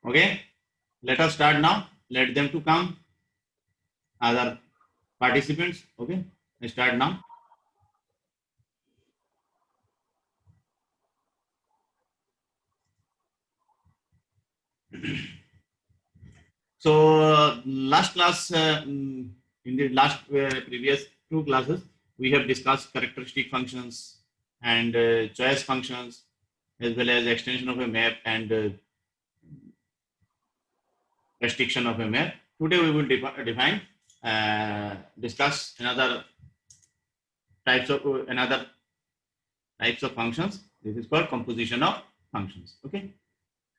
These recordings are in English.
Okay, let us start now. Let them to come, other participants. Okay, let's start now. So last class, in the last previous two classes, we have discussed characteristic functions and choice functions, as well as extension of a map and restriction of a map. Today we will define, discuss another types of functions. This is called composition of functions. Okay.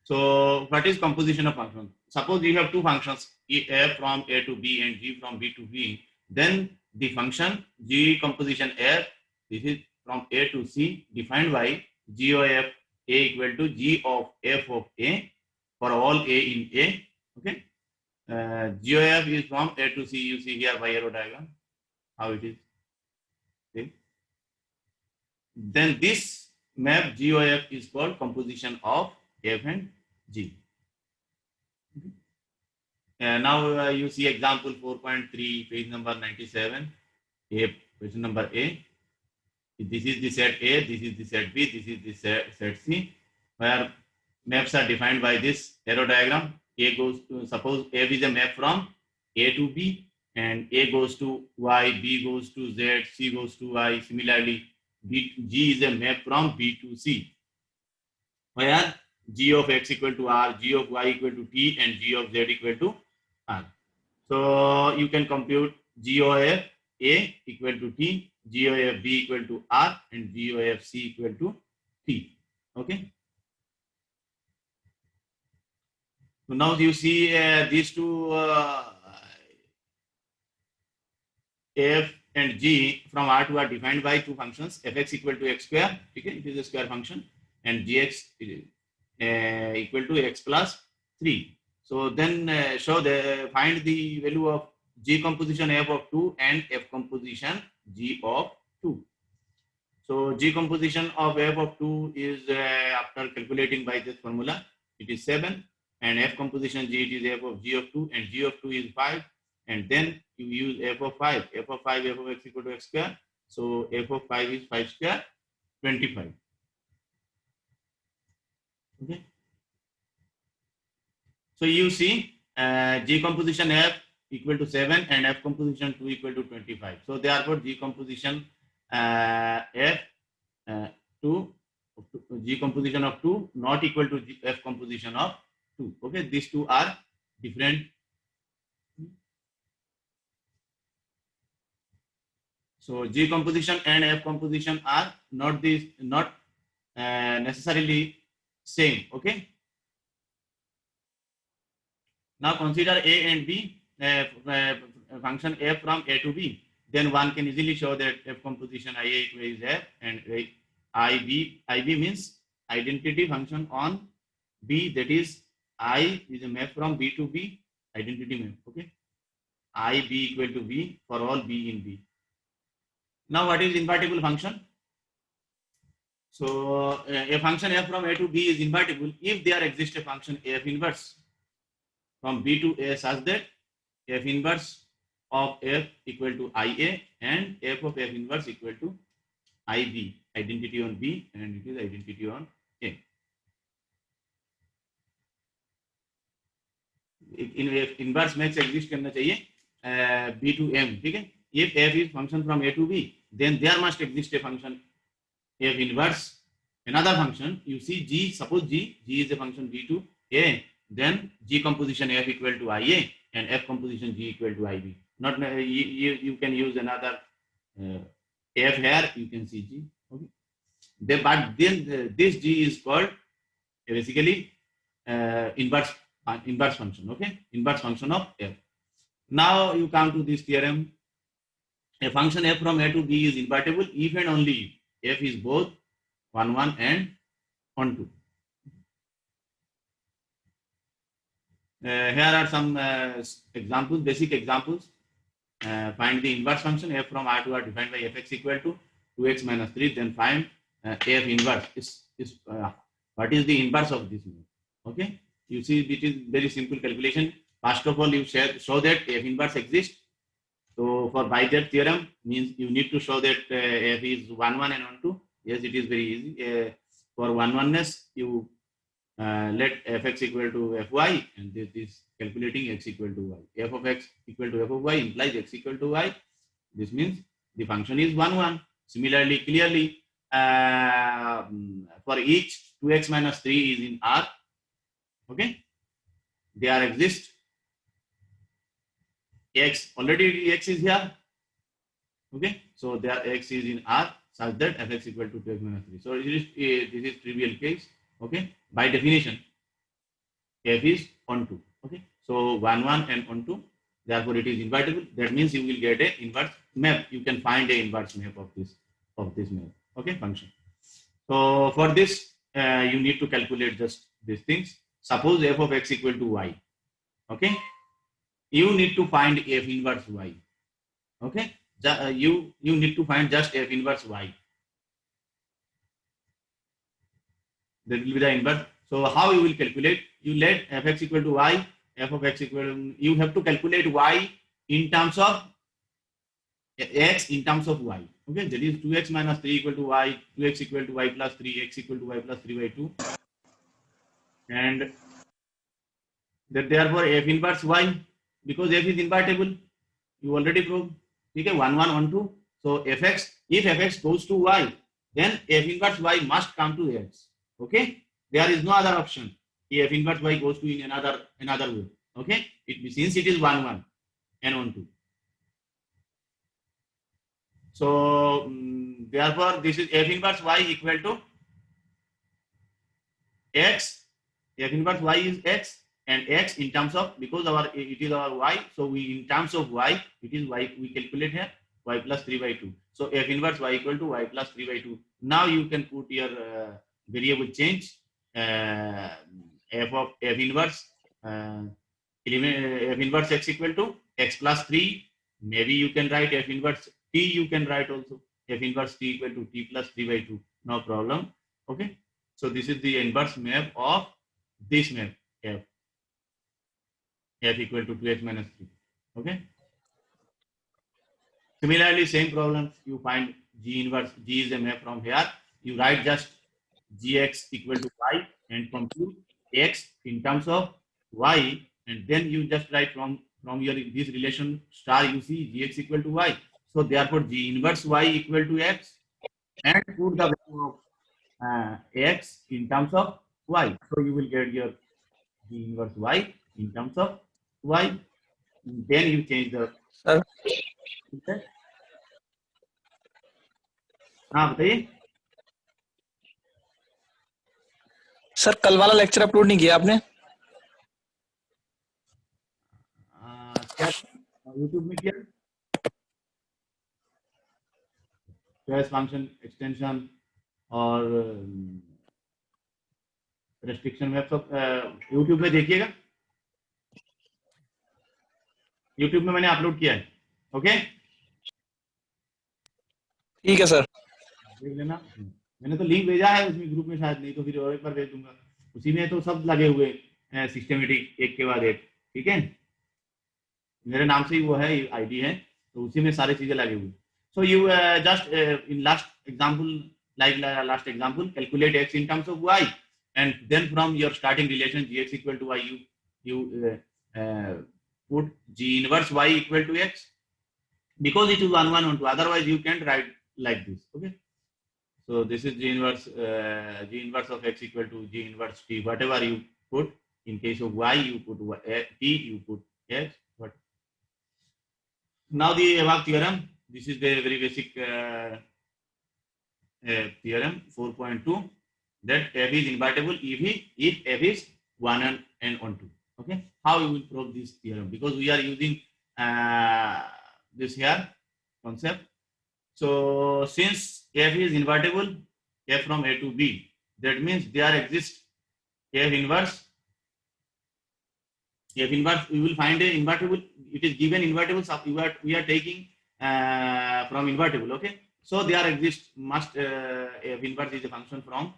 So what is composition of functions? Suppose you have two functions, f from a to b and g from b to b. Then the function g composition f, this is from a to c, defined by g of f a equal to g of f of a for all a in a. Okay. G of f is from a to c. You see here by arrow diagram how it is. Okay. Then this map g of f is called composition of f and g. Now you see example 4.3, page number 97, question number A. This is the set A, this is the set B, this is the set C, where maps are defined by this arrow diagram. A goes to, suppose A is a map from A to B, and A goes to Y, B goes to Z, C goes to Y. Similarly, G is a map from B to C, where G of X equal to R, G of Y equal to T, and G of Z equal to R. So you can compute G of F A equal to T, G of F B equal to R, and G of F C equal to T. Okay. So now you see these two F and G from R to R defined by two functions, fx equal to x square. Okay, it is a square function, and gx is, equal to x plus 3. So then find the value of G composition f of 2 and f composition G of 2. So G composition of f of 2 is, after calculating by this formula, it is 7, and f composition G, it is f of G of 2, and G of 2 is 5, and then you use f of 5, f of x equal to x square. So f of 5 is 5 square, 25. Okay. So you see G composition f equal to 7 and f composition 2 equal to 25. So therefore G composition f 2, G composition of 2 not equal to f composition of 2. Okay, these two are different. So G composition and f composition are not necessarily same. Okay. Now consider A and B, function f from A to B. Then one can easily show that f composition IA equals f, and IB means identity function on B, that is I is a map from B to B, identity map. Okay. IB equal to B for all B in B. Now what is invertible function? So a function f from A to B is invertible if there exists a function f inverse from B to A such that f inverse of f equal to IA and f of f inverse equal to IB, identity on B, and it is identity on A. In f inverse max exist करना चाहिए B to M. ठीक है. If f is function from A to B, then there must exist a function f inverse, another function. You see G, suppose G is a function B to A, then G composition f equal to IA and f composition G equal to IB. Not you can use another f here, you can see G. Okay. But then this G is called basically inverse function. Okay, inverse function of f. Now you come to this theorem. A function f from A to B is invertible if and only if f is both 1, 1 and 1, 2. Here are some examples, basic examples. Find the inverse function f from R to R defined by fx equal to 2x minus 3. Then find f inverse. What is the inverse of this? Okay. You see, it is very simple calculation. First of all, you show that F inverse exists. So for by that theorem means you need to show that F is 1, 1 and 1, 2. Yes, it is very easy. For 1, 1ness, you let fx equal to fy, and this is calculating x equal to y. F of x equal to f of y implies x equal to y. This means the function is 1, 1. Similarly, clearly, for each 2x minus 3 is in R. Okay, there exist x, already x is here. Okay, so there x is in R such that fx equal to 2x minus 3. So this is trivial case. Okay, by definition, f is on 2. Okay, so 1, 1 and on 2. Therefore, it is invertible. That means you will get a inverse map. You can find a inverse map of this map. Okay, function. So for this, you need to calculate just these things. Suppose f of x equal to y. Okay, you need to find f inverse y. Okay, you need to find just f inverse y. That will be the inverse. So how you will calculate? You let fx equal to y, f of x equal to, you have to calculate y in terms of x in terms of y. Okay, that is 2x minus 3 equal to y, 2x equal to y plus 3, x equal to y plus 3 by 2. And that therefore f inverse y, because f is invertible, you already proved. Okay, 1, 1, 1, 2. So fx, if fx goes to y, then f inverse y must come to x. Okay, there is no other option. If f inverse y goes to in another way. Okay, since it is 1, 1 and 1, 2. So therefore this is f inverse y equal to x. F inverse y is x, and x in terms of, because it is our y, so we in terms of y, it is y, we calculate here y plus 3 by 2. So f inverse y equal to y plus 3 by 2. Now you can put your variable change, f inverse f inverse x equal to x plus 3. Maybe you can write f inverse t, you can write also f inverse t equal to t plus 3 by 2. No problem. Okay, so this is the inverse map of this map f equal to 2x minus 3. Okay, similarly same problems, you find g inverse, g is a map from here, you write just gx equal to y and compute x in terms of y, and then you just write from your this relation star, you see gx equal to y. So therefore g inverse y equal to x, and put the value of x in terms of y. So you will get your g inverse y in terms of y. Then you change the. Sir हाँ बताइए sir, कल वाला lecture upload नहीं किया आपने? क्या YouTube में किया? चॉइस फंक्शन एक्सटेंशन और रेस्ट्रिक्शन में सब यूट्यूब में देखिएगा. यूट्यूब में मैंने अपलोड किया है. ओके, ठीक है सर. देख लेना. मैंने तो लिंक भेजा है उसमें ग्रुप में, शायद नहीं तो फिर और एक बार भेज दूंगा. उसी में तो सब लगे हुए सिस्टमेटिक एक के बाद एक. ठीक है, मेरे नाम से ही वो है, आईडी है, तो उसी में सारी चीजें लगे हुए. So you just in last example, like last example, calculate x in terms of y, and then from your starting relation gx equal to y, you put g inverse y equal to x, because it is 1, 1, 1, 2. Otherwise you can't write like this. Okay, so this is g inverse of x equal to g inverse t. Whatever you put, in case of y you put t, you put x. But now the above theorem, this is the very basic theorem 4.2, that f is invertible if f is 1 and on 2. Okay, how you will prove this theorem? Because we are using this here concept. So since f is invertible, f from a to b, that means there exists f inverse. F inverse, we will find a invertible. It is given invertible. We are taking from invertible. Okay, so there exists must f inverse is a function from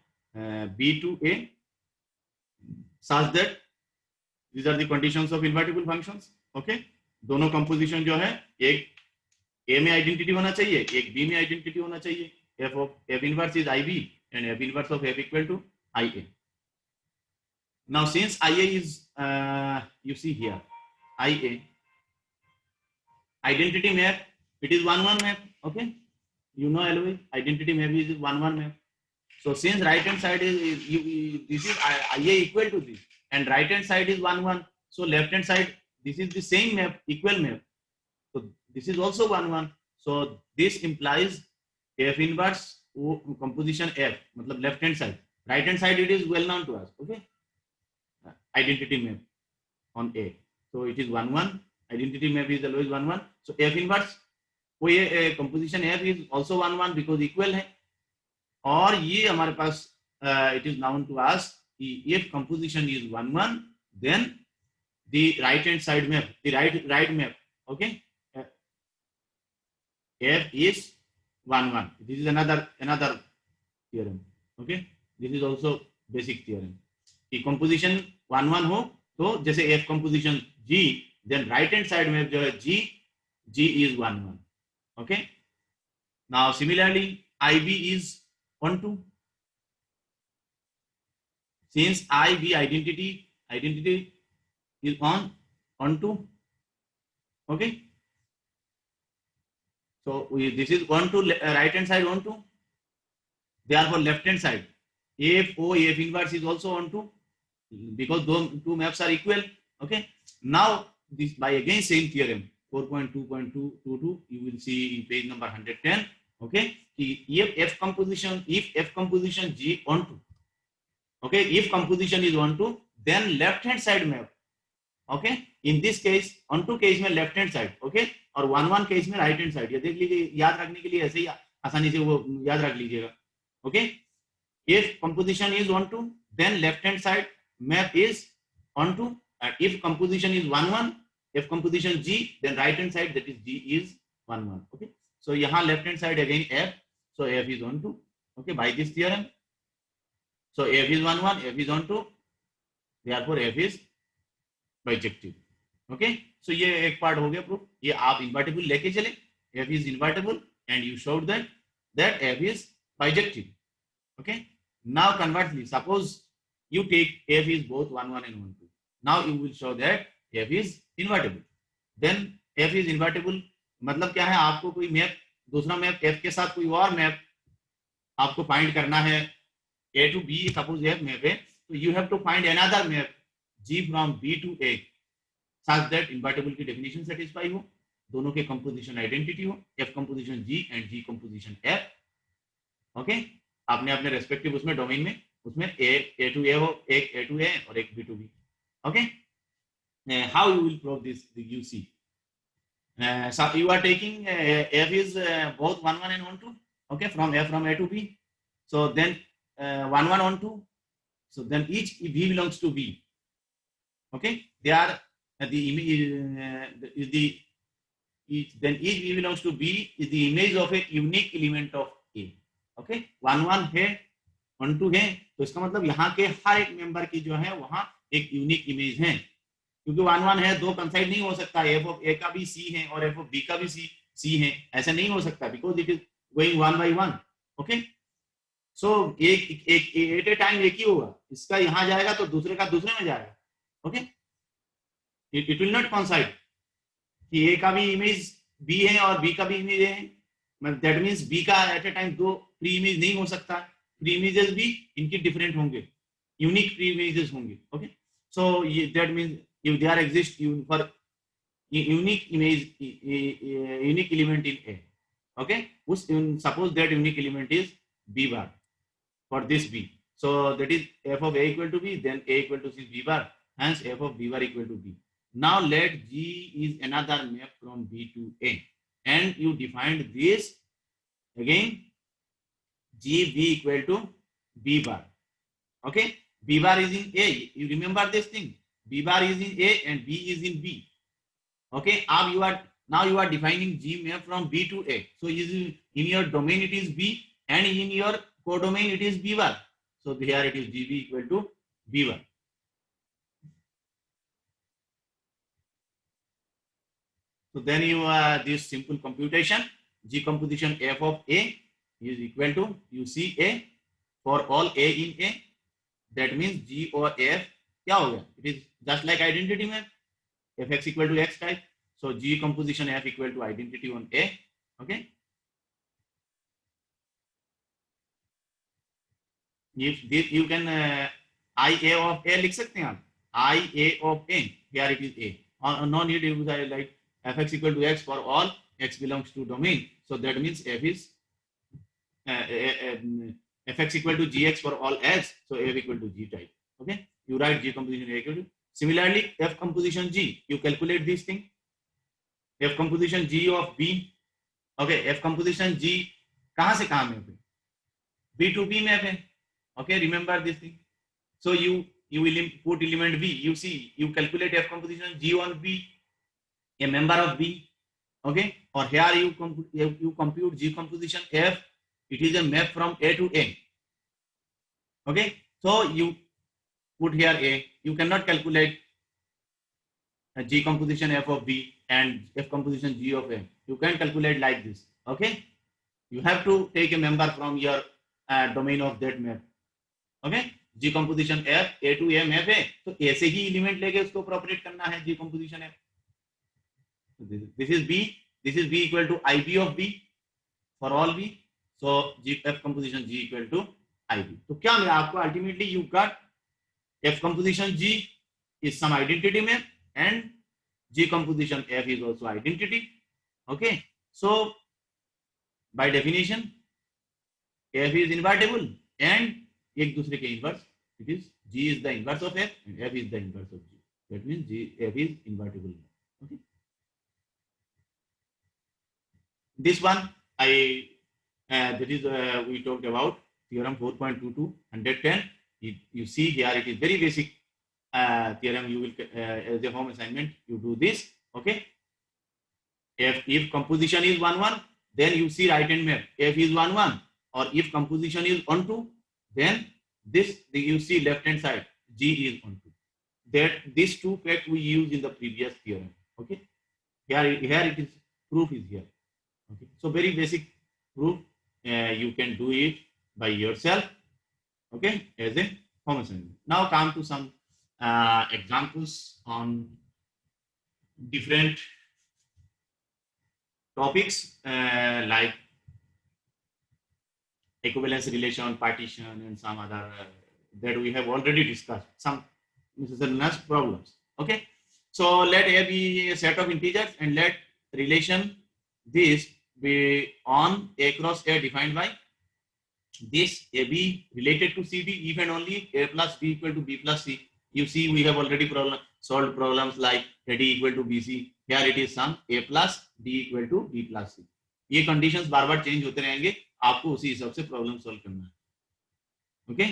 b to a, such that These are the conditions of invertible functions. Okay, दोनों composition जो है, एक A में identity होना चाहिए, एक B में identity होना चाहिए. F inverse is IB and F inverse of F equal to IA. Now since IA is you see here IA identity map, it is 1-1 map. Okay, you know LOA identity map is 1-1 map. So since right hand side is this is IA equal to this and right hand side is 1-1, so left hand side this is the same map, equal map. So this is also 1-1. So this implies F inverse composition F, मतलब left hand side. Right hand side it is well known to us. Okay, identity map on A. So it is 1-1. Identity map is always 1-1. So F inverse वो ये composition F is also 1-1 because equal है. और ये हमारे पास it is known to us if composition is 1-1, then the right hand side map, the right map, okay, F is 1-1. This is another theorem. Okay, this is also basic theorem. कि composition 1-1 हो तो जैसे F composition G, then right hand side map जो है G is 1-1. Okay, now similarly IB is 1-2. Since IB identity is on 2. Okay, so this is 1-2, right hand side 1-2. Therefore left hand side F inverse is also 1-2 because those two maps are equal. Okay, now this by again same theorem 4.2.222 you will see in page number 110. Okay, if F composition G 1-2, okay, if composition is 1-2, then left hand side map, okay, in this case 1-2 case में left hand side, okay, और 1-1 case में right hand side. ये देख लीजिए, याद रखने के लिए ऐसे ही आसानी से वो याद रख लीजिएगा. Okay, if composition is 1-2, then left hand side map is 1-2, and if composition is 1-1, if composition G, then right hand side, that is G is 1-1. Okay, so यहाँ left hand side again F, so F is 1-2. Okay, by this theorem, so F is 1-1, F is 1-2, therefore F is bijective. Okay, so ये एक part हो गया proof. ये आप invertible लेके चले, F is invertible, and you showed that F is bijective. Okay, now conversely, suppose you take F is both 1-1 and 1-2. Now you will show that F is invertible. Then F is invertible मतलब क्या है, आपको कोई map, दूसरा map F के साथ कोई और मैप आपको फाइंड करना है A to B, suppose F map है, तो you have to find another map G from B to A such that invertible की definition satisfy हो, दोनों के composition identity हो, F composition G and G composition F. Okay, आपने अपने respective उसमें domain में उसमें A to A हो, एक A to A और एक B to B. Okay, how you will prove this? You see, so you are taking F is both 1-1 and 1-2. Okay, from A to B. So then 1-1 1-2. So then each V belongs to B. Okay, they are then each V belongs to B is the image of a unique element of A. Okay, 1-1 है, 1-2 है, तो इसका मतलब यहाँ के हर एक member की जो है वहां एक यूनिक इमेज है, क्योंकि 1-1 है, दो कंसाइड नहीं हो सकता, F of A का भी C है और F of B का भी C है, ऐसा नहीं हो सकता because it is going 1 by 1. Okay, so एक at a time एक ही होगा, इसका यहाँ जाएगा तो दूसरे का दूसरे में जाएगा. Okay, it will not coincide कि A का भी इमेज B है और B का भी इमेज है, that means B का at a time दो प्री इमेज नहीं हो सकता, प्री इमेजेस भी इनकी डिफरेंट होंगे, यूनिक प्री इमेजेस होंगे. Okay, so that means if there exists for unique image, unique element in A. Okay, suppose that unique element is B bar for this B, so that is F of A equal to B, then A equal to C B bar, hence F of B bar equal to B. Now let G is another map from B to A, and you defined this again, G B equal to B bar. Okay, B bar is in A, you remember this thing, B bar is in A and B is in B. Okay, now you are defining G map from B to A, so in your domain it is B and in your codomain it is B bar, so here it is GB equal to B bar. So then you this simple computation, G composition f of A is equal to, you see A for all A in A, that means G or F क्या हो गया, it is just like identity map, fx equal to x type, so G composition F equal to identity on A. Okay, if this you can IA of A लिख सकते हैं आप, IA of A, here it is A, no need to use like fx equal to x for all x belongs to domain, so that means F is fx equal to gx for all x, so F equal to G type. Okay, you write G composition A equal to, similarly F composition G, you calculate this thing, F composition G of B. Okay, F composition G कहां से कहां map है, B to B map है. Okay, remember this thing. So you will put element B, you see, you calculate F composition G on B, a member of B. Okay, or here you compute G composition F, it is a map from A to A. Okay, so you put here A, you cannot calculate G composition F of B and F composition G of A, you can calculate like this. Okay, you have to take a member from your domain of that map. Okay, G composition F A to A map है, तो A से ही element लेके उसको प्रोपरेट करना है G composition F. This is B, this is B equal to IB of B for all B, so G F composition G equal to IB. तो क्या मिला आपको, ultimately you got F composition G is some identity map and G composition F is also identity. Okay, so by definition F is invertible and एक दूसरे के inverse, it is G is the inverse of F and F is the inverse of G, that means F is invertible. Okay, this one that is we talked about theorem 4.22 110. You see here it is very basic theorem, you will as a home assignment you do this. Okay, if composition is 1 1, then you see right hand map F is 1 1, or if composition is on 2, then this you see left hand side G is on 2. That these two facts we used in the previous theorem. Okay, here it is, proof is here. Okay, so very basic proof, you can do it by yourself. Okay, as a home assignment. Now come to some examples on different topics like equivalence relation, partition, and some other that we have already discussed, some miscellaneous problems. Okay, so let A be a set of integers and let relation this be on A cross A defined by this AB related to CD if and only A plus B equal to B plus C. You see we have already solved problems like AD equal to BC. Here it is some A plus D equal to B plus C. ये conditions बार बार change होते रहेंगे, आपको उसी हिसाब से problem solve करना है. Okay,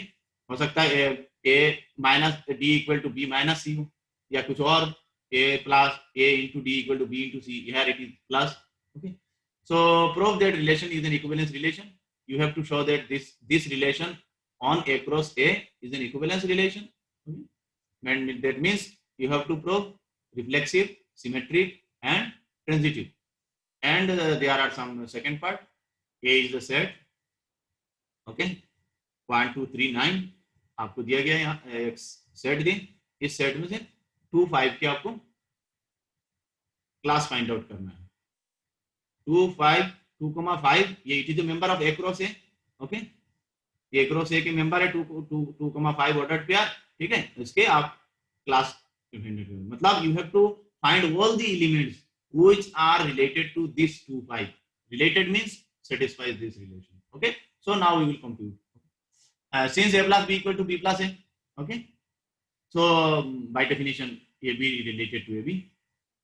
हो सकता है A minus D equal to B minus C हो, या कुछ और A plus A into D equal to B into C. Here it is plus. Okay, so prove that relation is an equivalence relation. You have to show that this relation on A cross A is an equivalence relation. Okay? And that means you have to prove reflexive, symmetric, and transitive. And there are some second part. A is the set. Okay, 1 2 3 9 आपको दिया गया, यहाँ एक set दें, इस set में से 2 5 के आपको क्लास फाइंड आउट करना है. 2 5 2,5 ये it is the member of A cross A. Okay, A cross A के मेंबर है 2,5 ऑर्डर्ड पेयर. ठीक है, इसके आप क्लास मतलब you have to find all the elements which are related to this 2 5. Related means satisfies this relation. Okay, so now we will compute. Since A plus B equal to B plus A. Okay, so by definition AB is related to AB.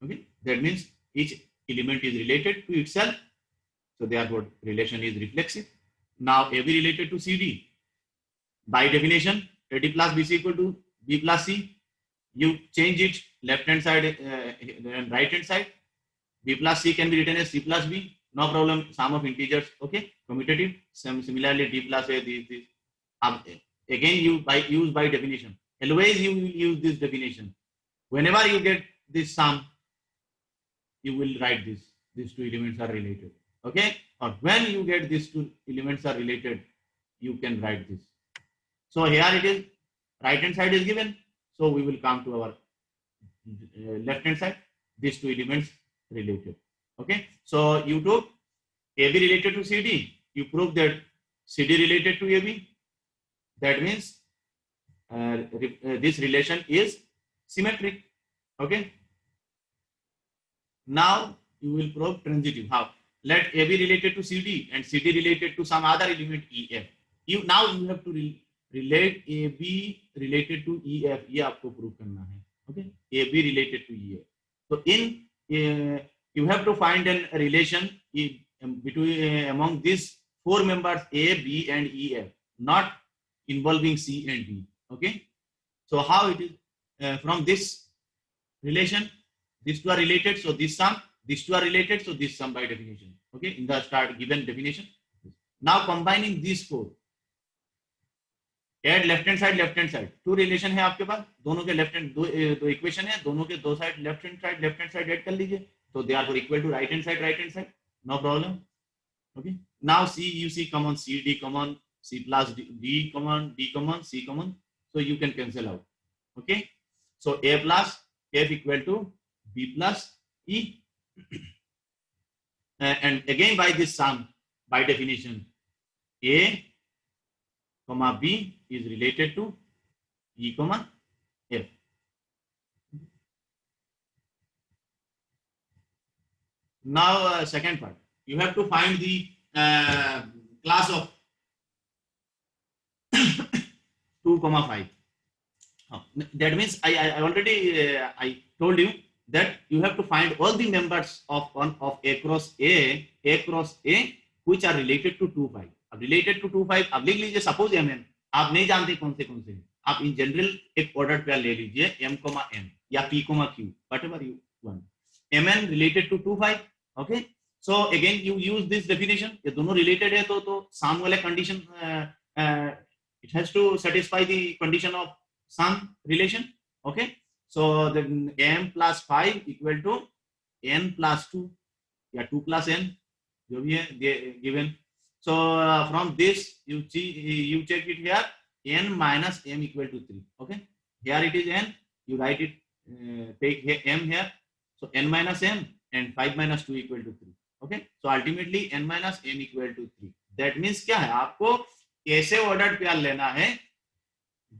Okay, that means each element is related to itself, so therefore relation is reflexive. Now AB related to CD. By definition AD plus BC equal to B plus C. You change it left hand side and right hand side. B plus C can be written as C plus B, no problem, sum of integers. Okay, commutative. Similarly D plus A, this. Again you use by definition. Always you will use this definition. Whenever you get this sum, you will write this. These two elements are related. Okay, or when you get these two elements are related, you can write this. So here it is, right hand side is given. So we will come to our left hand side. These two elements related. Okay, so you took AB related to CD. You prove that CD related to AB. That means this relation is symmetric. Okay. Now you will prove transitive. How? Let AB related to CD and CD related to some other element EF. Now you have to relate AB related to EF. ये आपको prove करना है. Okay. AB related to EF. So you have to find a relation between among these four members A, B, and EF, not involving C and D. Okay. So how it is from this relation? These two are related, so this sum. These two are related, so this sum by definition. Okay, in the start given definition. Now combining these four, add left hand side. Two relation है आपके पास, दोनों के left hand दो equation है, दोनों के दो side left hand side add कर लीजिए, तो they are equal to right hand side, no problem. Okay. Now C, you see common, C, D common, C plus D common, D common, C common, so you can cancel out. Okay. So A plus F equal to B plus E. And again by this sum, by definition, A comma B is related to E comma F. Now second part, you have to find the class of 2, 5. That means I already I told you that you have to find all the members of A cross A which are related to 2, 5. अब related to 2, 5 अब लिख लीजिए, suppose Mn, आप नहीं जानते कौन से हैं, आप इन जनरल एक ऑर्डर पेयर ले लीजिए M, N या P, Q, whatever you want. Mn related to 2, 5. Okay, so again you use this definition. ये दोनों related है तो sum वाले condition it has to satisfy the condition of sum relation. Okay, so then M plus 5 equal to N plus 2 या 2 plus N जो भी है given. So from this you check it here, N minus M equal to 3. Okay, here it is N, you write it, take here M here, so N minus M and 5 minus 2 equal to 3. Okay, so ultimately N minus M equal to 3. That means क्या है, आपको ऐसे ordered pair लेना है,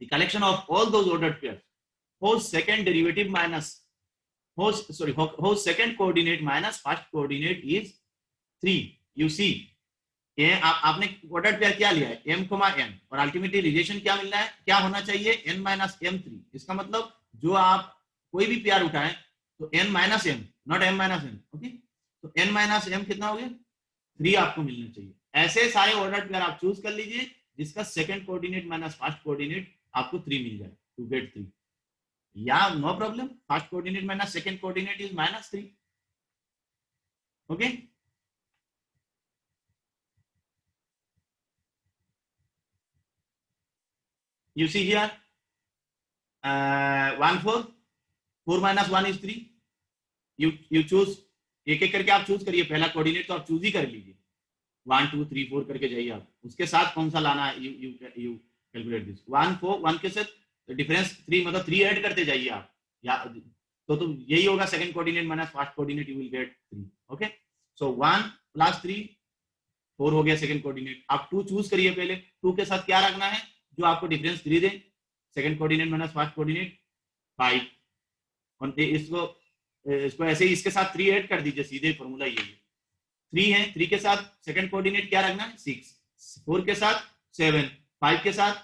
the collection of all those ordered pairs, whose second derivative minus whose second coordinate minus first coordinate is 3. You see, आपने order pair क्या लिया है, M, N, और अल्टीमेटली रिलेशन क्या मिल रहा है, क्या होना चाहिए, N minus M3. इसका मतलब जो आप कोई भी पेयर उठाएं तो N minus M, not M minus N. Okay, तो N minus M कितना हो गया, 3 आपको मिलना चाहिए. ऐसे सारे ऑर्डर पेयर आप चूज कर लीजिए जिसका second coordinate minus first coordinate आपको 3 मिल जाए, टू गेट 3. या no problem, first coordinate minus second coordinate is -3. Okay, you see here 1, 4 minus 1 is 3. you choose, एक एक करके आप चूज करिए, पहला कोऑर्डिनेट तो आप चूज ही कर लीजिए, 1, 2, 3, 4 करके जाइए आप, उसके साथ कौन सा लाना है, you calculate this. 1, 4, 1 के साथ डिफरेंस 3, मतलब 3 ऐड करते जाइए आप, या तो यही होगा second coordinate minus first coordinate, you will get 3. Okay, so 1 plus 3 4 हो गया सेकंड कोऑर्डिनेट. आप 2 चूज करिए पहले, 2 के साथ क्या रखना है जो आपको डिफरेंस 3 दे, second coordinate minus first coordinate 5, और इसको ऐसे ही इसके साथ 3 ऐड कर दीजिए, सीधे फॉर्मूला ये 3 है, 3 के साथ सेकंड कोऑर्डिनेट क्या रखना है 6, 4 के साथ 7, 5 के साथ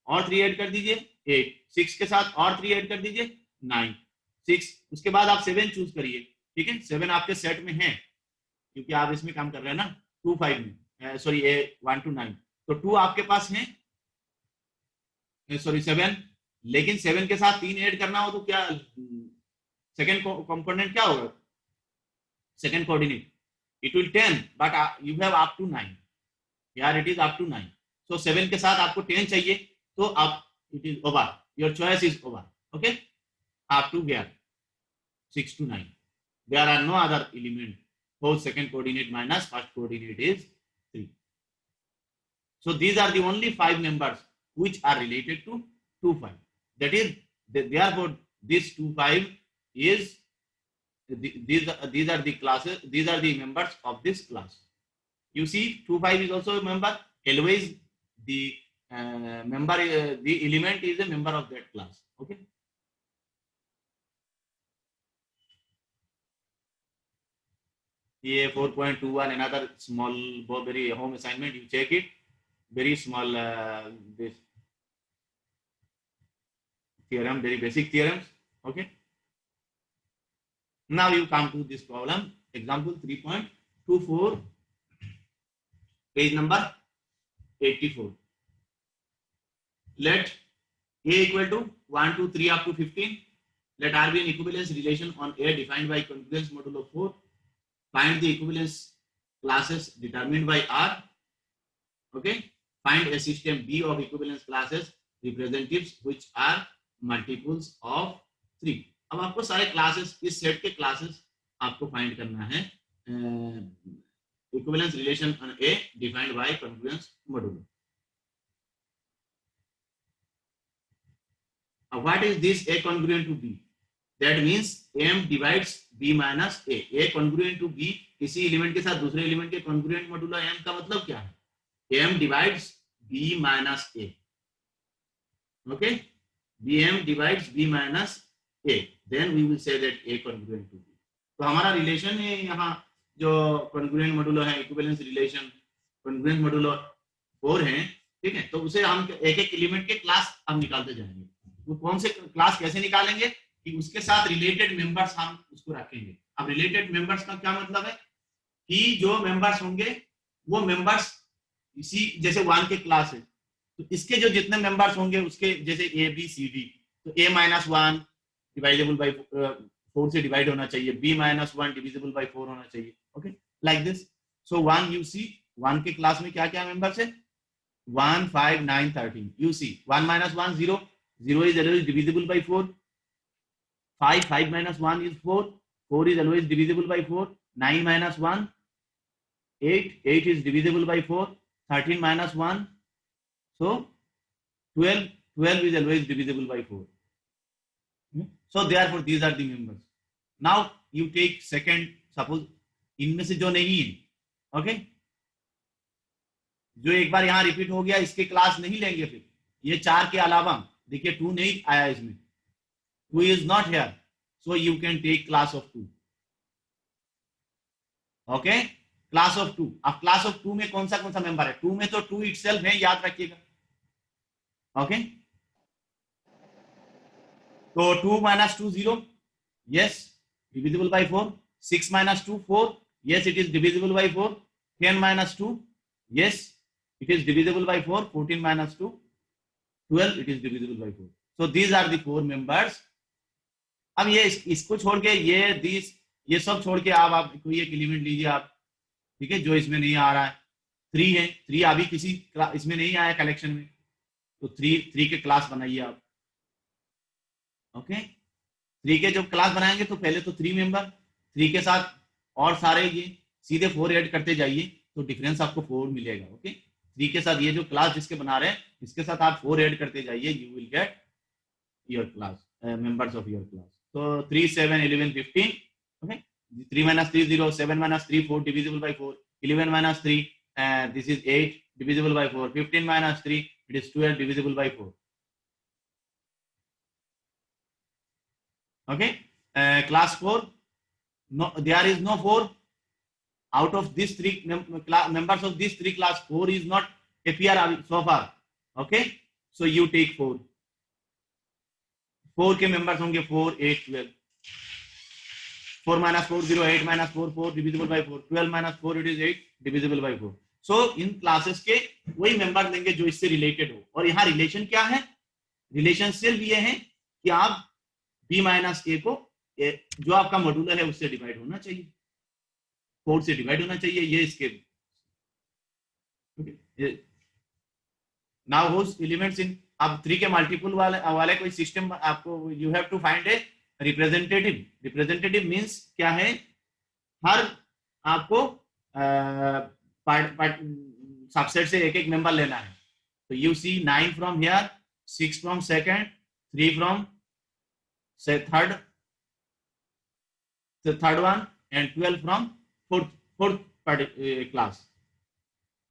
और 3 ऐड कर दीजिए 8, 6 के साथ और 3 ऐड कर दीजिए 9, 6. उसके बाद आप 7 चूज करिए. ठीक है, 7 आपके सेट में है क्योंकि आप इसमें काम कर रहे हैं ना, 2, 5 में, सॉरी 1 to 9, तो 2 आपके पास है, सॉरी 7, लेकिन 7 के साथ 3 ऐड करना हो तो क्या सेकंड कंपोनेंट क्या होगा, second coordinate it will 10, but you have up to 9. here it is up to 9, so 7 के साथ आपको 10 चाहिए, तो आप it is over, your choice is over. okay, up to here 6 to 9. there are no other element whose second coordinate minus first coordinate is 3. So these are the only 5 members which are related to 2 5. That is, therefore this 2 5 is these are the classes, these are the members of this class. You see 2 5 is also a member. Always the member the element is a member of that class. Okay. ये 4.21 another small very home assignment, you check it, very small this theorem, very basic theorems. Okay, now you come to this problem, example 3.24, page number 84. Let A equal to 1 2 3 up to 15. Let R be an equivalence relation on A defined by congruence modulo 4. Find the equivalence classes determined by R. Okay. Find a system B of equivalence classes representatives which are multiples of 3. अब आपको सारे classes, इस set के classes आपको find करना है equivalence relation on A defined by congruence modulo. What is this A congruent to B? That means M divides B minus A. A congruent to B, किसी element के साथ दूसरे element के congruent modulo M का मतलब क्या है? M divides B minus A. Okay? BM divides B minus A. Then we will say that A congruent to B. तो हमारा रिलेशन है यहाँ जो congruent modulo है, equivalence relation congruent modulo 4 है, ठीक है? तो उसे हम एक एक एलिमेंट के क्लास हम निकालते जाएंगे. वो कौन से क्लास कैसे निकालेंगे कि उसके साथ रिलेटेड मेंबर्स हम उसको रखेंगे. अब रिलेटेड मेंबर्स का क्या मतलब है कि जो मेंबर्स होंगे वो मेंबर्स इसी जैसे 1 के क्लास है तो इसके जो जितने मेंबर्स होंगे उसके जैसे ए बी सी डी तो a माइनस 1 डिवाइडेबल बाय 4 से डिवाइड होना चाहिए, b माइनस 1 डिविजिबल बाय 4 होना चाहिए. Okay, like this. So 1 you see 1 के क्लास में क्या क्या मेंबर्स है 1 5 9 13. You see 1 minus 1 0. 0 is always divisible by 4. 5 minus 1 is 4. 4 is always divisible by 4. 9 minus 1 8. 8 is divisible by 4. 13 minus 1 so 12. 12 is always divisible by 4. So therefore these are the members. Now you take second, suppose इनमें से जो नहीं है, okay, जो एक बार यहां repeat हो गया इसके क्लास नहीं लेंगे. फिर ये 4 के अलावा देखिए 2 नहीं आया इसमें, 2 is not here, so you can take class of 2. Okay, class of 2. अब क्लास ऑफ 2 में कौन सा मेंबर है? 2 में तो 2 itself है, याद रखिएगा. ओके, तो 2 minus 2 0, yes, divisible by 4. 6 minus 2 4, yes, it is divisible by 4. 10 minus 2, yes, it is divisible by 4. 14 minus 2 12, it is divisible by 4. So these are the 4 members. अब ये इसको छोड़ के ये सब छोड़ के आप कोई एक एलिमेंट लीजिए आप, ठीक है, जो इसमें नहीं आ रहा है. 3 है, 3 अभी किसी इसमें नहीं आया कलेक्शन में, तो 3 के क्लास बनाइए आप. ओके, 3 के जब क्लास बनाएंगे तो पहले तो 3 मेंबर, 3 के साथ और सारे ये सीधे 4 ऐड करते जाइए तो डिफरेंस आपको 4 मिलेगा. ओके, 3 के साथ ये जो क्लास जिसके बना रहे हैं इसके साथ आप 4 ऐड करते जाइए, you will get your class members of your class. तो 3 7 11 15. Okay, 3 minus 3 0. 7 minus 3 4 divisible by 4. 11 minus 3 this is 8 divisible by 4. 15 minus 3 it is 12 divisible by 4. Okay, class 4, no, there is no 4 out of these 3 members of these 3 class. 4 is not appear so far. Okay, so you take 4. 4 के members होंगे 4 8 12. 4 minus 4 0. 8 minus 4 4 divisible by 4. 12 minus 4 it is 8 divisible by 4. So in classes के वही member लेंगे जो इससे related हो. और यहाँ रिलेशन क्या है? रिलेशन सिर्फ ये है कि आप b माइनस a को जो आपका मॉड्यूलर है उससे डिवाइड होना चाहिए, 4 से डिवाइड होना चाहिए. ये इसके नाउ होस एलिमेंट्स इन. अब 3 के मल्टीपल वाले कोई सिस्टम आपको, you have to find a representative means क्या है, हर आपको सबसेट से एक एक मेंबर लेना है. तो you see 9 from here, 6 from second, 3 from third one and 12 from fourth class.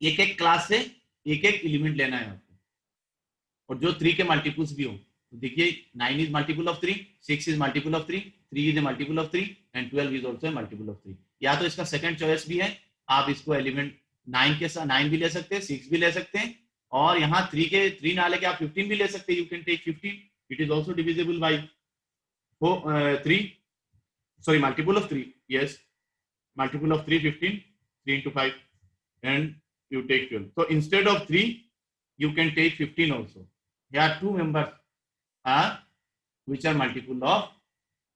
एक एक क्लास से एक एक एलिमेंट लेना है आपको, और जो 3 के मल्टीपल्स भी हो. तो देखिए 9 is multiple of 3, 6 is multiple of 3, 3 is a multiple of 3 and 12 is also a multiple of 3. या तो इसका सेकंड चॉइस भी है, आप इसको एलिमेंट 9 के साथ 9 भी ले सकते हैं, 6 भी ले सकते हैं, और यहाँ 3 ना लेके आप 15 भी ले सकते हैं. You can take 15. It is also divisible by 3, sorry, multiple of 3, yes, multiple of 3, 15, 3 into 5, and you take 12. So instead of 3 you can take 15 also. Here two members are which are multiple of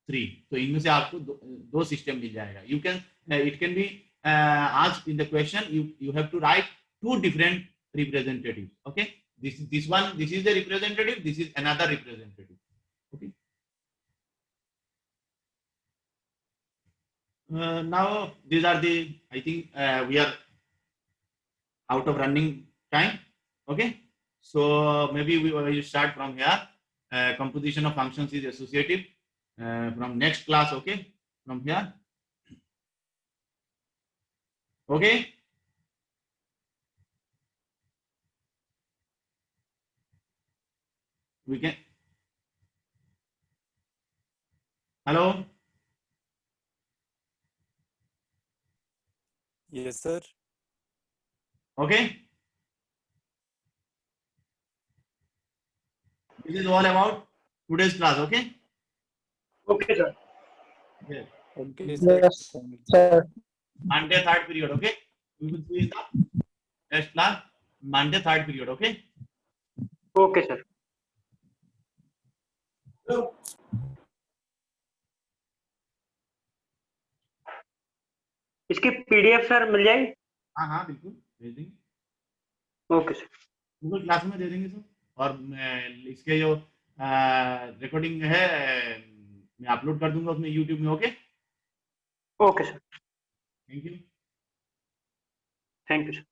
3. तो इनमें से आपको दो system मिल जाएगा. You can it can be asked in the question, you have to write two different representatives. Okay, this one, this is the representative, this is another representative. Okay. Now these are the, I think we are out of running time. Okay, so maybe we will start from here. Composition of functions is associative from next class. Okay, from here. Okay, we can. Hello. Yes, sir. Okay, this is all about today's class. Okay. Okay, sir. Yes. Okay, sir. Yes, sir. Monday third period. Okay, we will see in the next class. Monday third period. Okay. Okay, sir. इसकी PDF sir मिल जाएगी? हाँ हाँ बिल्कुल भेज देंगे. Okay sir. Google class में दे देंगे sir. और इसके जो रिकॉर्डिंग है मैं अपलोड कर दूंगा उसमें यूट्यूब में. Okay. Okay sir. Thank you. Thank you sir.